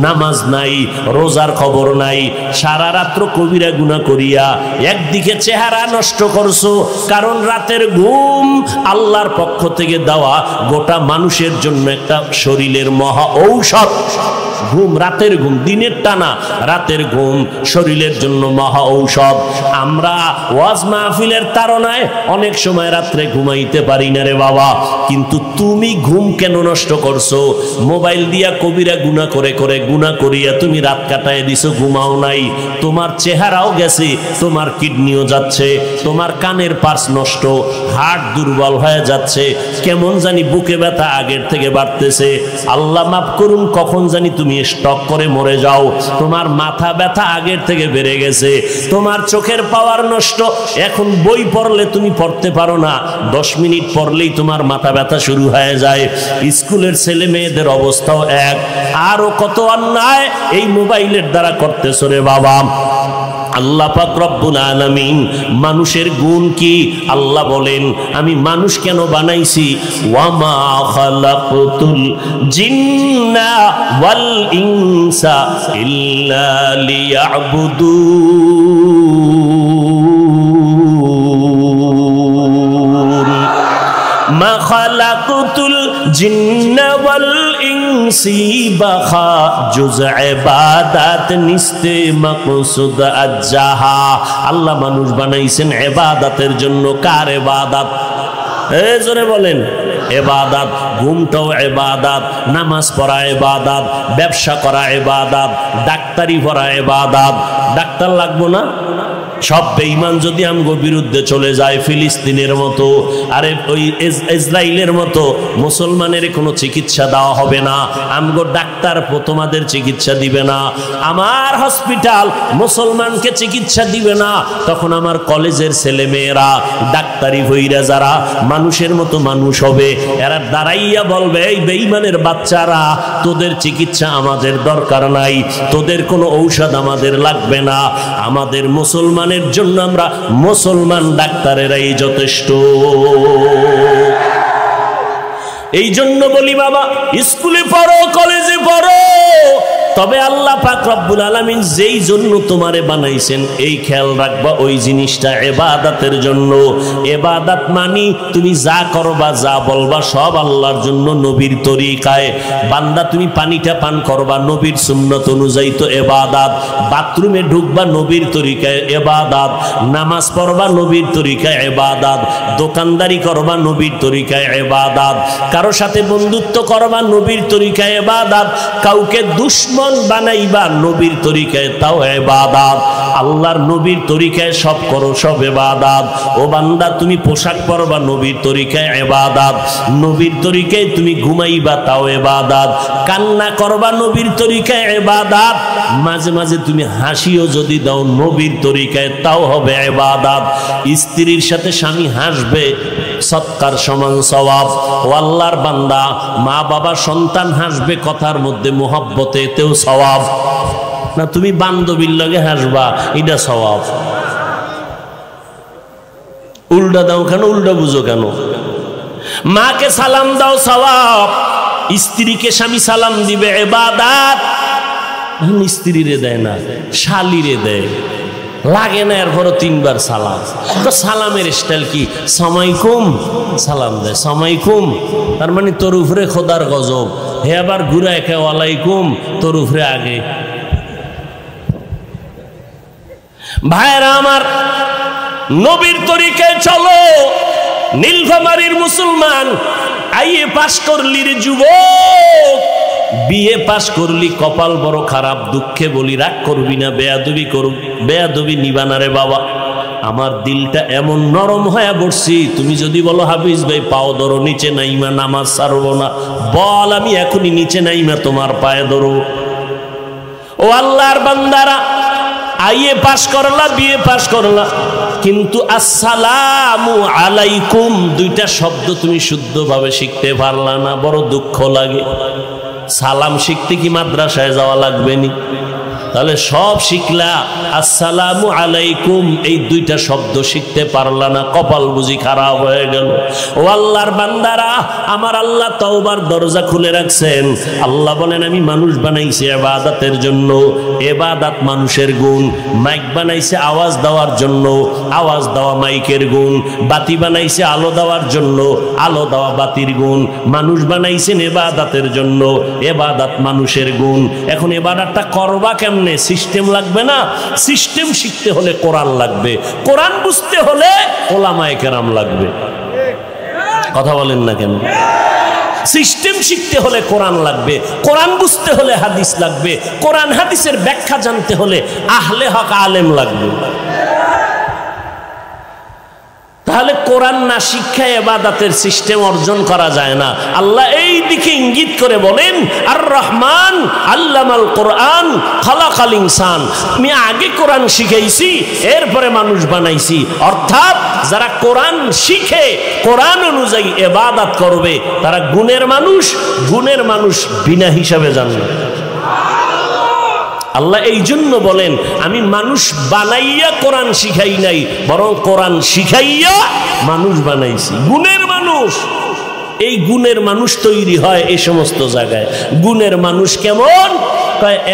নামাজ নাই, রোজার খবর নাই, সারা রাত্র কবিরা গুনাহ করিয়া একদিকে চেহারা নষ্ট করছো। কারণ রাতের ঘুম আল্লাহর পক্ষ থেকে দেওয়া গোটা মানুষের জন্য একটা শরীরের মহা ঔষধ। ঘুম, রাতের ঘুম, দিনের টানা রাতের ঘুম শরীরের জন্য মহা ঔষধ। আমরা ওয়াজ মাহফিলের তাড়নায় অনেক সময় রাত্রে ঘুমাইতে পারি না রে বাবা। কিন্তু তুমি ঘুম কেন নষ্ট করছো? মোবাইল দিয়া কবিরা গুনাহ করে করে গুনাহ করিয়া তুমি রাত কাটায় দিছো, ঘুমাও নাই। তোমার চেহারাও গেছে, তোমার কিডনিও যাচ্ছে, তোমার কানের পার্স নষ্ট, হার্ট দুর্বল হয়ে যাচ্ছে, কেমন জানি বুকে ব্যথা আগের থেকে বাড়তেছে। আল্লাহ মাফ করুন, কখন জানি তুমি স্টক করে মরে যাও। তোমার মাথা ব্যথা আগের থেকে বেড়ে গেছে, তোমার চোখের পাওয়ার নষ্ট। এখন বই পড়লে তুমি পড়তে পারো না, 10 মিনিট পড়লেই তোমার মাথা ব্যথা শুরু হয়ে যায়। স্কুলের ছেলে মেয়েদের অবস্থাও এক। আরো কত অন্যায় এই মোবাইলের দ্বারা করতেছ রে বাবা। আল্লাহ পাক রব্বুল আলামিন মানুষের গুণ কি? আল্লাহ বলেন আমি মানুষ কেন বানাইছি? ওয়ামা খালাকতুল জিন্না ওয়াল ইনসা ইল্লা লিয়াবুদুন। মা খালাকতুল জিন্না ওয়াল ইনসি বাখা জুজ ইবাদাত নিস্তে মাকসুদ আজ্জাহা। আল্লাহ মানুষ বানাইছেন ইবাদতের জন্য। কার ইবাদত? জোরে বলেন। ইবাদত। ঘুমটাও ইবাদত, নামাজ পড়া ইবাদত, ব্যবসা করা ইবাদত, ডাক্তারি পড়া ইবাদত। ডাক্তার লাগবো না? সব বেঈমান যদি আমগো বিরুদ্ধে চলে যায় ফিলিস্তিনের মতো, আরে ওই ইসরায়েলের মতো, মুসলমানের কোনো চিকিৎসা দেওয়া হবে না। আমগো ডাক্তার তোমাদের চিকিৎসা দিবে না। আমার হসপিটাল মুসলমানকে চিকিৎসা দিবে না। তখন আমার কলেজের ছেলে মেয়েরা ডাক্তারি হইরা যারা মানুষের মতো মানুষ হবে, এরা দাঁড়াইয়া বলবে এই বেঈমানের বাচ্চারা, তোদের চিকিৎসা আমাদের দরকার নাই, তোদের কোনো ঔষধ আমাদের লাগবে না, আমাদের মুসলমান জন্য আমরা মুসলমান ডাক্তারেরাই যথেষ্ট। এই জন্য বলি বাবা, স্কুলে পড়ো, কলেজে পড়ো, তবে আল্লাহ পাক রব্বুল আলামিন যেই জন্য তোমারে বানাইছেন এই খেয়াল রাখবা ওই জিনিসটা ইবাদতের জন্য। ইবাদত মানি তুমি যা করবা, যা বলবা সব আল্লাহর জন্য, নবীর তরিকায়। বান্দা তুমি পানিটা পান করবা নবীর সুন্নত অনুযায়ী, তো ইবাদত। বাথরুমে ঢুকবা নবীর তরিকায়, ইবাদত। নামাজ পড়বা নবীর তরিকায়, ইবাদত। দোকানদারি করবা নবীর তরিকায়, ইবাদত। কারো সাথে বন্ধুত্ব করবা নবীর তরিকায়, ইবাদত। কাউকে দুশমন বানাইবা নবীর তরিকায়, তাও ইবাদত। আল্লাহর নবীর তরিকায় সব করো, সব ইবাদত। ও বান্দা তুমি পোশাক পরবা নবীর তরিকায়, ইবাদত। নবীর তরিকায় তুমি ঘুমাইবা, তাও ইবাদত। কান্না করবা নবীর তরিকায়, ইবাদত। মাঝে মাঝে তুমি হাসিও যদি দাও নবীর তরিকায়, তাও হবে ইবাদত। স্ত্রীর সাথে স্বামী হাসবে, সৎকার সমান সওয়াব। ও আল্লাহর বান্দা, মা বাবা সন্তান হাসবে কথার মধ্যে মুহাব্বতে, এতেও সওয়াব। না তুমি বান্ধবীর লগে হাসবা, এটা সওয়াব। উল্টা দাও কেন? উল্টা বুঝো কেন? মাকে সালাম দাও, সওয়াব। স্ত্রীকে স্বামী সালাম দিবে, ইবাদত। স্ত্রীরে দেয় না, শালীরে দেয়, লাগে না এরপরও 3 বার সালাম। তো সালামের স্টাইল কি? সালামালাইকুম সালাম দেয়, সালামালাইকুম, তার মানে তোর উপরে খোদার গজব। হে আবার ঘুরায় কে ওয়ালাইকুম, তোর উপরে আগে। ভাইরা আমার, নবীর তরিকায় চলো। নীলফামারীর মুসলমান আইএ পাশ করলি রে যুবক, বিএ পাশ করলি, কপাল বড় খারাপ। দুঃখে বলি, রাগ করবি না, বেয়াদবি করব, বেয়াদবি নিবানা রে বাবা। আমার দিলটা এমন নরম হয়ে বসছি, তুমি যদি বলো হাফিজ ভাই পাও ধরো, নিচে নাইমা নামাজ ছাড়বো না, বল আমি এখনই নিচে নাইমা তোমার পায়ে ধরো। ও আল্লাহর বান্দারা, আইএ পাশ করলা, বিএ পাশ করলা, কিন্তু আসসালামু আলাইকুম দুইটা শব্দ তুমি শুদ্ধভাবে শিখতে পারলা না, বড় দুঃখ লাগে। সালাম শিখতে কি মাদ্রাসায় যাওয়া লাগবে নি? তাহলে সব শিখলা, আসসালামু আলাইকুম এই দুইটা শব্দ শিখতে পারলা না, কপাল বুঝি খারাপ হয়ে গেল। ও আল্লাহর বান্দারা, আমার আল্লাহ তওবার দরজা খুলে রাখছেন। আল্লাহ বলেন আমি মানুষ বানাইছি ইবাদতের জন্য, ইবাদত মানুষের গুণ। মাইক বানাইছে আওয়াজ দেওয়ার জন্য, আওয়াজ দেওয়া মাইকের গুণ। বাতি বানাইছে আলো দেওয়ার জন্য, আলো দেওয়া বাতির গুণ। মানুষ বানাইছেন ইবাদতের জন্য, ইবাদত মানুষের গুণ। এখন ইবাদতটা করবা কেমনে? সিস্টেম লাগবে না? সিস্টেম শিখতে হলে কোরআন লাগবে, কোরআন বুঝতে হলে ওলামায়ে কেরাম লাগবে। কথা বলেন না কেন? সিস্টেম শিখতে হলে কোরআন লাগবে, কোরআন বুঝতে হলে হাদিস লাগবে, কোরআন হাদিসের ব্যাখ্যা জানতে হলে আহলে হক আলেম লাগবে। তাহলে কোরআন না শিক্ষায় ইবাদতের সিস্টেম অর্জন করা যায় না। আল্লাহ এই দিকে ইঙ্গিত করে বলেন, আর রহমান আল্লামাল কোরআন খালাকাল ইনসান। আমি আগে কোরআন শিখাইছি, এরপরে মানুষ বানাইছি। অর্থাৎ যারা কোরআন শিখে, কোরআন অনুযায়ী ইবাদত করবে, তারা গুণের মানুষ, গুণের মানুষ বিনা হিসাবে জানবে। আল্লাহ এই জন্য বলেন, আমি মানুষ বানাইয়া কোরআন শিখাই নাই, বরং কোরআন শিখাইয়া মানুষ বানাইছি। গুণের মানুষ, এই গুণের মানুষ তৈরি হয় এই সমস্ত জায়গায়। গুণের মানুষ কেমন?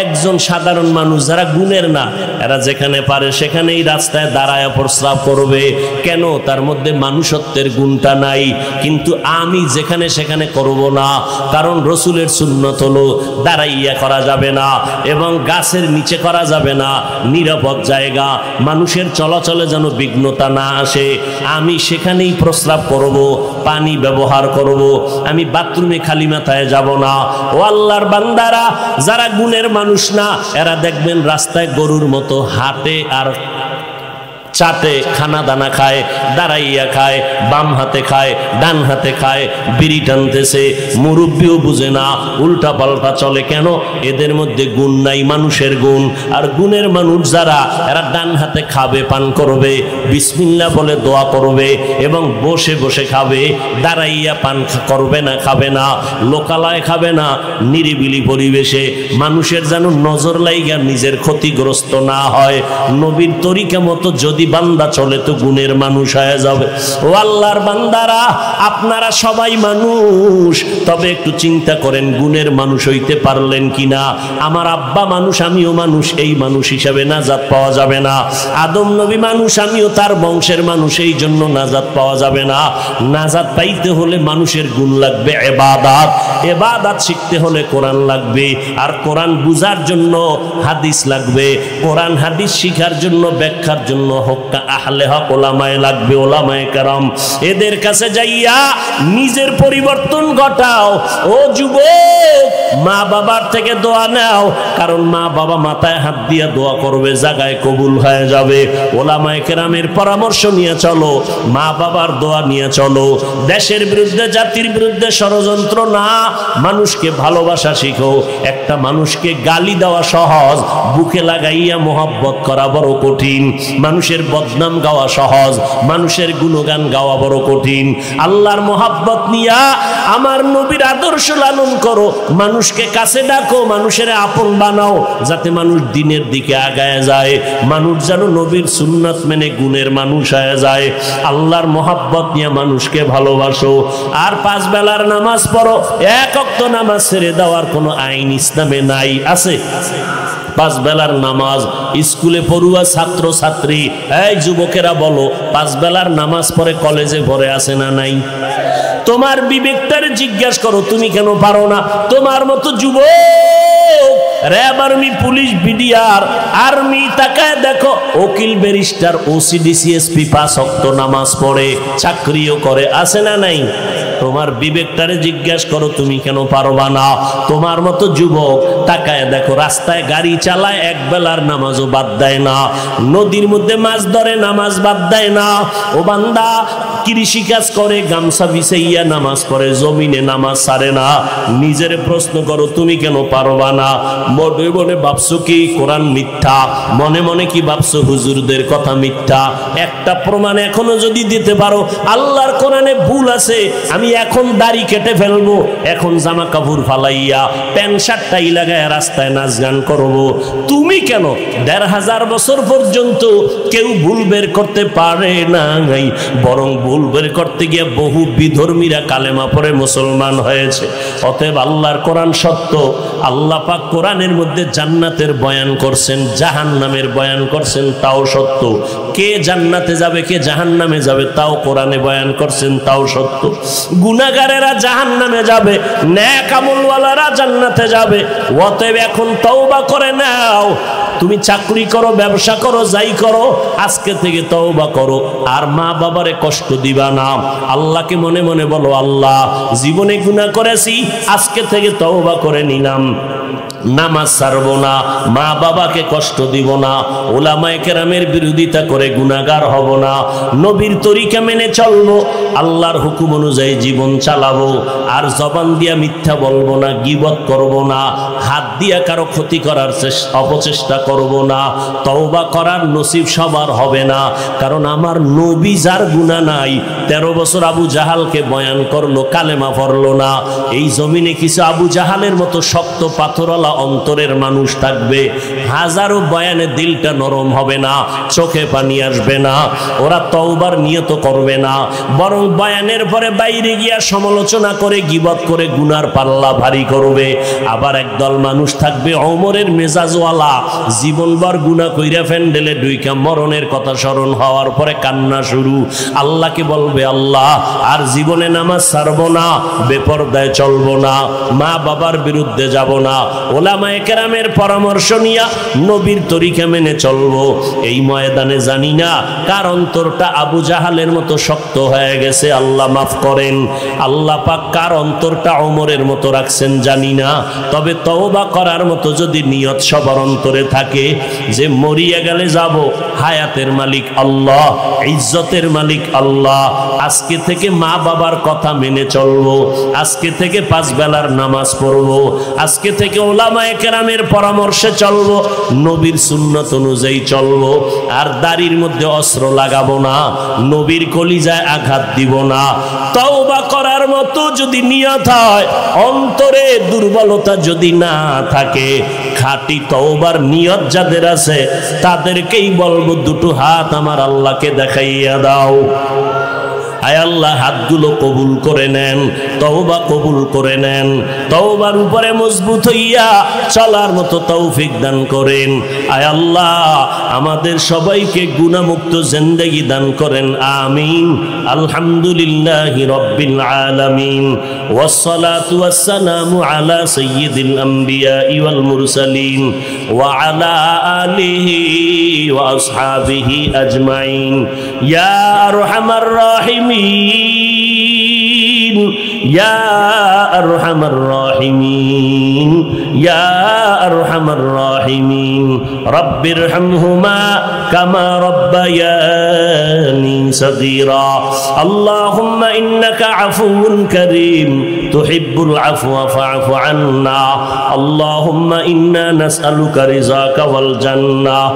একজন সাধারণ মানুষ যারা গুণের না, এরা যেখানে পারে সেখানেই রাস্তায় দাঁড়ায় প্রস্রাব করবে। কেন? তার মধ্যে মানুষত্বের গুণটা নাই। কিন্তু আমি যেখানে সেখানে করব না, কারণ রসুলের সুন্নত হলো দাঁড়াইয়া করা যাবে না এবং গাছের নিচে করা যাবে না, নিরাপদ জায়গা, মানুষের চলাচলে যেন বিঘ্নতা না আসে। আমি সেখানেই প্রস্রাব করব, পানি ব্যবহার করব, আমি বাথরুমে খালি মাথায় যাব না। ও আল্লাহর বান্দারা, যারা গুণের মানুষ না, এরা দেখবেন রাস্তায় গরুর মতো হাঁটে আর চাটে, খানা দানা খায়, দাঁড়াইয়া খায়, বাম হাতে খায়, ডান হাতে খায়, বিড়ি টানতেছে, মুরব্বিও বুঝে না, উল্টা পাল্টা চলে। কেন? এদের মধ্যে গুণ নাই, মানুষের গুণ। আর গুণের মানুষ যারা, এরা ডান হাতে খাবে, পান করবে, বিসমিল্লাহ বলে দোয়া করবে এবং বসে বসে খাবে, দাঁড়াইয়া পান করবে না, খাবে না, লোকালয় খাবে না, নিরিবিলি পরিবেশে, মানুষের যেন নজর লাইগা নিজের ক্ষতিগ্রস্ত না হয়। নবীর তরিকা মতো যদি বান্দা চলে তো গুণের মানুষ হয়ে যাবে। ও আল্লাহর বান্দারা, আপনারা সবাই মানুষ, তবে একটু চিন্তা করেন গুণের মানুষ হইতে পারলেন কিনা। আমার আব্বা মানুষ, আমিও মানুষ, এই মানুষ হিসাবে নাজাত পাওয়া যাবে না। আদম নবী মানুষ, আমিও তার বংশের মানুষ, এই জন্য নাজাত পাওয়া যাবে না। নাজাত পাইতে হলে মানুষের গুণ লাগবে, ইবাদত। ইবাদত শিখতে হলে কোরআন লাগবে, আর কোরআন বুঝার জন্য হাদিস লাগবে, কোরআন হাদিস শিখার জন্য, ব্যাখ্যার জন্য আহলে হক ওলামায়ে লাগবে, ওলামায়ে কেরাম। এদের কাছে যাইয়া নিজের পরিবর্তন ঘটাও। ও যুবক, মা বাবার থেকে দোয়া নাও, কারণ মা বাবা মাথায় হাত দিয়ে দোয়া করবে, জায়গায় কবুল হয়ে যাবে। ওলামায়ে কেরামের পরামর্শ নিয়ে চলো, মা বাবার দোয়া নিয়ে চলো। দেশের বিরুদ্ধে, জাতির বিরুদ্ধে ষড়যন্ত্র না, মানুষকে ভালোবাসা শিখো। একটা মানুষকে গালি দেওয়া সহজ, বুকে লাগাইয়া মোহাব্বত করা বড় কঠিন। মানুষের বদনাম গাওয়া সহজ, মানুষের গুণগান গাওয়া বড় কঠিন। আল্লাহর মোহাব্বত নিয়া আমার নবীর আদর্শ লালন করো, মানুষকে কাছে ডাকো, মানুষের আপন বানাও, যাতে মানুষ দিনের দিকে আগায় যায়, মানুষ যেন নবীর সুন্নাত মেনে গুণের মানুষ হয়ে যায়। আল্লাহর মোহাব্বত নিয়ে মানুষকে ভালোবাসো। আর 5 বেলার নামাজ পড়ো, এক ওয়াক্ত নামাজ ছেড়ে দেওয়ার কোনো আইন ইসলামে নাই। আছে 5 বেলার নামাজ। স্কুলে পড়ুয়া ছাত্র ছাত্রী, এই যুবকেরা বলো, 5 বেলার নামাজ পড়ে কলেজে ভরে আছে না নাই? তোমার বিবেকটারে জিজ্ঞাসা করো, তুমি কেন পারো না? তোমার মতো যুবক RAB, army, police, BDR, army, তাকায় দেখো, উকিল, ব্যারিস্টার, ওসিডিসিএসপি 5 ওয়াক্ত নামাজ পড়ে, চাকরিও করে, আছে না নাই? তোমার বিবেকটারে জিজ্ঞাসা করো, তুমি কেন পারবা না? তোমার মতো যুবক তাকায় দেখো, রাস্তায় গাড়ি চালায়, 1 বেলার নামাজও বাদ দেয় না, নদীর মধ্যে মাছ ধরে, নামাজ বাদ দেয় না। ও বান্দা, কৃষি কাজ করে, গামছা বিছাইয়া নামাজ পড়ে, জমিনে নামাজ ছাড়ে না। নিজের প্রশ্ন করো, তুমি কেন পারবা না? মনে মনে ভাবছো কি কোরআন মিথ্যা? মনে মনে কি ভাবছো হুজুরদের কথা মিথ্যা? একটা প্রমাণ এখনো যদি দিতে পারো আল্লাহর কোরআনে ভুল আছে, আমি এখন দাড়ি কেটে ফেলবো, এখন জামা কাপড় ফালাইয়া প্যান্ট শার্টটাই লাগায় রাস্তায় নাচ গান করবো। তুমি কেন? 1500 বছর পর্যন্ত কেউ ভুল বের করতে পারে নাই, বরং ভুল বের করতে গিয়ে বহু বিধর্মীরা কালেমা পড়ে মুসলমান হয়েছে। অতএব আল্লাহর কোরআন সত্য। আল্লাহ পাক কোরআনের মধ্যে জান্নাতের বয়ান করছেন, জাহান্নামের বয়ান করছেন, তাও সত্য। কে জান্নাতে যাবে, কে জাহান্নামে যাবে, তাও কোরআনে বয়ান করছেন, তাও সত্য। গুনাহগারেরা জাহান্নামে যাবে, নেক আমলওয়ালারা জান্নাতে যাবে। অতএব এখন তওবা করে নাও। তুমি চাকরি করো, ব্যবসা করো, যাই করো, আজকে থেকে তওবা করো। আর মা বাবারে কষ্ট দিবা না। আল্লাহকে মনে মনে বলো, আল্লাহ জীবনে গুনাহ করেছি, আজকে থেকে তওবা করে নিলাম, নামাজ ছাড়বো না, মা বাবাকে কষ্ট দিব না, ওলামায়ে কেরামের বিরোধিতা করে গুনাহগার হব না, নবীর তরিকা মেনে চলবো, আল্লাহর হুকুম অনুযায়ী জীবন চালাবো। আর জবান দিয়া মিথ্যা বলবো না, গীবত করব না, হাত দিয়া কারো ক্ষতি করার অপচেষ্টা করব না। তওবা করার নসিব সবার হবে না, কারণ আমার নবী যার গুনাহ নাই 13 বছর আবু জাহালকে বয়ান করলো, কালেমা পড়লো না। এই জমিনে কিছু আবু জাহালের মতো শক্ত পাথরওয়ালা অন্তরের মানুষ থাকবে, হাজারো বয়ানে দিলটা নরম হবে না, চোখে পানি আসবে না, ওরা তওবার নিয়ত করবে না, বরং বয়ানের পরে বাইরে গিয়া সমালোচনা করে, গীবত করে গুনার পাল্লা ভারী করবে। আবার একদল মানুষ থাকবে ওমরের মেজাজওয়ালা, জীবনভর গুনাহ কইরা ফেন্ডেলে ডুইকা মরণের কথা স্মরণ হওয়ার পরে কান্না শুরু। আল্লাহকে বলবে, আল্লাহ আর জীবনে নামাজ ছাড়বো না, বেপরদায় চলবো না, মা বাবার বিরুদ্ধে যাব না, ওলামায়ে কেরামের পরামর্শ নিয়া নবীর তরিকা মেনে চলবো। এই ময়দানে জানি না কার অন্তরটা আবু জাহালের মতো শক্ত হয়ে গেছে, আল্লাহ মাফ করেন। আল্লাহ পাক কার অন্তরটা ওমরের মতো রাখছেন জানি না। তবে তওবা করার মতো যদি নিয়ত সবার অন্তরে থাকে যে মরিয়া গেলে যাব, হায়াতের মালিক আল্লাহ, ইজ্জতের মালিক আল্লাহ, আজকে থেকে মা বাবার কথা মেনে চলবো, আজকে থেকে 5 বেলার নামাজ পড়বো, আজকে থেকে ওলামায়ে কেরামের পরামর্শে চলবো, নবীর সুন্নত অনুযায়ী চলবো, আর দাড়ির মধ্যে অস্ত্র লাগাবো না, নবীর কলিজায় আঘাত দিব না। তওবা করার মতো যদি নিয়ত হয়, অন্তরে দুর্বলতা যদি না থাকে, খাঁটি তওবার নিয়ত যাদের আছে তাদেরকেই বলবো, দুটো হাত আমার আল্লাহকে দেখাইয়া দাও। আয় আল্লাহ, হাতগুলো কবুল করে নেন, তওবা কবুল করে নেন, তওবার উপরে মজবুত হইয়া চলার মতো তৌফিক দান করেন। আয় আল্লাহ, আমাদের সবাইকে গুনাহমুক্ত জিন্দেগি দান করেন, আমিন। আলহামদুলিল্লাহি রাব্বিল আলামিন, ওয়াসসালাতু ওয়াসসালামু আলা সাইয়্যিদিল আমবিয়া ওয়াল মুরসালিন ওয়া আলা আলিহি ওয়া আসহাবিহি আজমাইন। ইয়া আরহামার রাহিমিন, ইয়া আরহামার রাহিমিন, ইয়া আরহামার রাহিমিন। রব্বিরহামহুমা কামা রব্বায়ানি সগীরা। আল্লাহুম্মা ইন্নাকা আফুউন কারীম তুহিব্বুল আফওয়া ফা'ফু আন্না। আল্লাহুম্মা ইন্না নাসআলুকা রিযাকা ওয়াল জান্নাহ।